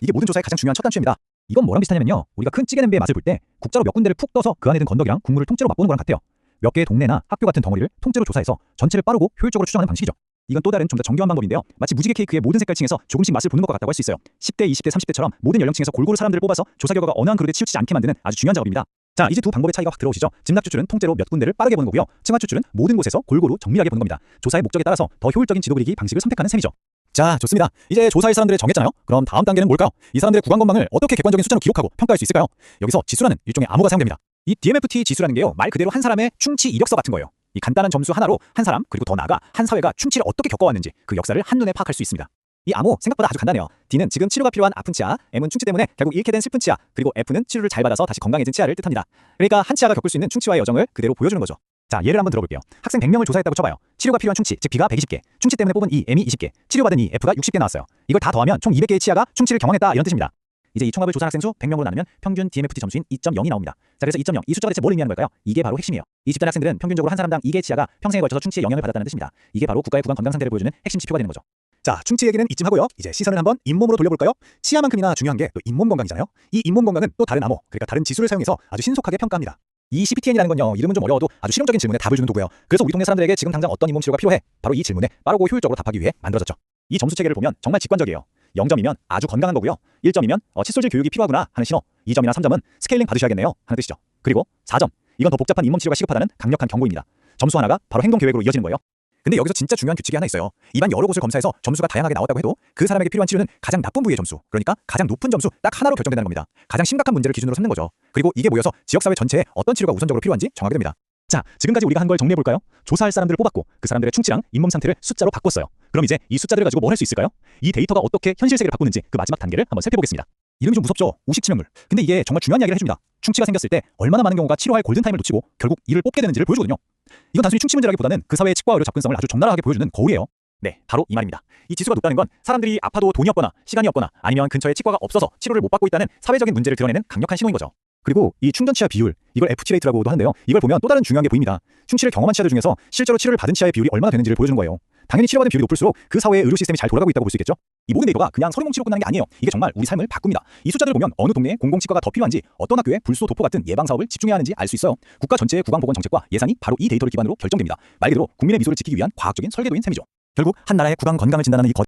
이게 모든 조사의 가장 중요한 첫 단추입니다. 이건 뭐랑 비슷하냐면요. 우리가 큰 찌개 냄비의 맛을 볼 때 국자로 몇 군데를 푹 떠서 그 안에 든 건더기랑 국물을 통째로 맛보는 거랑 같아요. 몇 개의 동네나 학교 같은 덩어리를 통째로 조사해서 전체를 빠르고 효율적으로 추정하는 방식이죠. 이건 또 다른 좀 더 정교한 방법인데요. 마치 무지개 케이크의 모든 색깔층에서 조금씩 맛을 보는 것과 같다고 할 수 있어요. 10대, 20대, 30대처럼 모든 연령층에서 골고루 사람들을 뽑아서 조사 결과가 어느 한 그릇에 치우치지 않게 만드는 아주 중요한 작업입니다. 자, 이제 두 방법의 차이가 확 들어오시죠. 짐락 추출은 통째로 몇 군데를 빠르게 보는 거고요. 층화 추출은 모든 곳에서 골고루 정밀하게 보는 겁니다. 조사의 목적에 따라서 더 효율적인 지도 그리기 방식을 선택하는 셈이죠. 자, 좋습니다. 이제 조사할 사람들을 정했잖아요. 그럼 다음 단계는 뭘까요? 이 사람들의 구강 건강을 어떻게 객관적인 숫자로 기록하고 평가할 수 있을까요? 여기서 지수라는 일종의 암호가 사용됩니다. 이 DMFT 지수라는 게요, 말 그대로 한 사람의 충치 이력서 같은 거예요. 이 간단한 점수 하나로 한 사람, 그리고 더 나아가 한 사회가 충치를 어떻게 겪어왔는지 그 역사를 한눈에 파악할 수 있습니다. 이 암호 생각보다 아주 간단해요. D는 지금 치료가 필요한 아픈 치아, M은 충치 때문에 결국 잃게 된 슬픈 치아, 그리고 F는 치료를 잘 받아서 다시 건강해진 치아를 뜻합니다. 그러니까 한 치아가 겪을 수 있는 충치와의 여정을 그대로 보여주는 거죠. 자, 예를 한번 들어볼게요. 학생 100명을 조사했다고 쳐봐요. 치료가 필요한 충치, 즉 B가 120개, 충치 때문에 뽑은 이 M이 20개, 치료받은 이 F가 60개 나왔어요. 이걸 다 더하면 총 200개의 치아가 충치를 경험했다, 이런 뜻입니다. 이제 이 총합을 조사한 학생 수 100명으로 나누면 평균 DMFT 점수인 2.0이 나옵니다. 자, 그래서 2.0, 이 숫자가 대체 뭘 의미하는 걸까요? 이게 바로 핵심이에요. 이 집단 학생들은 평균적으로 한 사람당 2개의 치아가 평생에 걸쳐서 충치의 영향을 받았다는 뜻입니다. 이게 바로 국가의 구강 건강 상태를 보여주는 핵심 지표가 되는 거죠. 자, 충치 얘기는 이쯤 하고요. 이제 시선을 한번 잇몸으로 돌려볼까요? 치아만큼이나 중요한 게 또 잇몸 건강이잖아요. 이 잇몸 건강은 또 다른 암호, 그러니까 다른 지수를 사용해서 아주 신속하게 평가합니다. 이 CBTN이라는 건요, 이름은 좀 어려워도 아주 실용적인 질문에 답을 주는 도구예요. 그래서 우리 동네 사람들에게 지금 당장 어떤 잇몸 치료가 필요해? 바로 이 질문에 빠르고 효율적으로 답하기 위해 만들어졌죠. 이 점수 체계를 보면 정말 직관적이에요. 0점이면 아주 건강한 거고요. 1점이면 칫솔질 교육이 필요하구나 하는 신호. 2점이나 3점은 스케일링 받으셔야겠네요 하는 뜻이죠. 그리고 4점, 이건 더 복잡한 잇몸 치료가 시급하다는 강력한 경고입니다. 점수 하나가 바로 행동 계획으로 이어지는 거예요. 근데 여기서 진짜 중요한 규칙이 하나 있어요. 입안 여러 곳을 검사해서 점수가 다양하게 나왔다고 해도 그 사람에게 필요한 치료는 가장 나쁜 부위의 점수, 그러니까 가장 높은 점수 딱 하나로 결정된다는 겁니다. 가장 심각한 문제를 기준으로 삼는 거죠. 그리고 이게 모여서 지역사회 전체에 어떤 치료가 우선적으로 필요한지 정하게 됩니다. 자, 지금까지 우리가 한 걸 정리해볼까요? 조사할 사람들을 뽑았고 그 사람들의 충치랑 잇몸 상태를 숫자로 바꿨어요. 그럼 이제 이 숫자들을 가지고 뭘 할 수 있을까요? 이 데이터가 어떻게 현실 세계를 바꾸는지 그 마지막 단계를 한번 살펴보겠습니다. 이름이 좀 무섭죠? 우식치명률. 근데 이게 정말 중요한 이야기를 해줍니다. 충치가 생겼을 때 얼마나 많은 경우가 치료할 골든타임을 놓치고 결국 이를 뽑게 되는지를 보여주거든요. 이건 단순히 충치 문제라기보다는 그 사회의 치과 의료 접근성을 아주 적나라하게 보여주는 거울이에요. 네, 바로 이 말입니다. 이 지수가 높다는 건 사람들이 아파도 돈이 없거나 시간이 없거나 아니면 근처에 치과가 없어서 치료를 못 받고 있다는 사회적인 문제를 드러내는 강력한 신호인 거죠. 그리고 이 충전 치아 비율, 이걸 F치 레이트라고도 하는데요. 이걸 보면 또 다른 중요한 게 보입니다. 충치를 경험한 치아들 중에서 실제로 치료를 받은 치아의 비율이 얼마나 되는지를 보여주는 거예요. 당연히 치료받은 비율이 높을수록 그 사회의 의료 시스템이 잘 돌아가고 있다고 볼 수 있겠죠? 이 모든 데이터가 그냥 서류뭉치로 끝나는 게 아니에요. 이게 정말 우리 삶을 바꿉니다. 이 숫자들을 보면 어느 동네에 공공치과가 더 필요한지, 어떤 학교에 불소 도포 같은 예방 사업을 집중해야 하는지 알 수 있어요. 국가 전체의 구강보건 정책과 예산이 바로 이 데이터를 기반으로 결정됩니다. 말 그대로 국민의 미소를 지키기 위한 과학적인 설계도인 셈이죠. 결국 한 나라의 구강 건강을 진단하는 이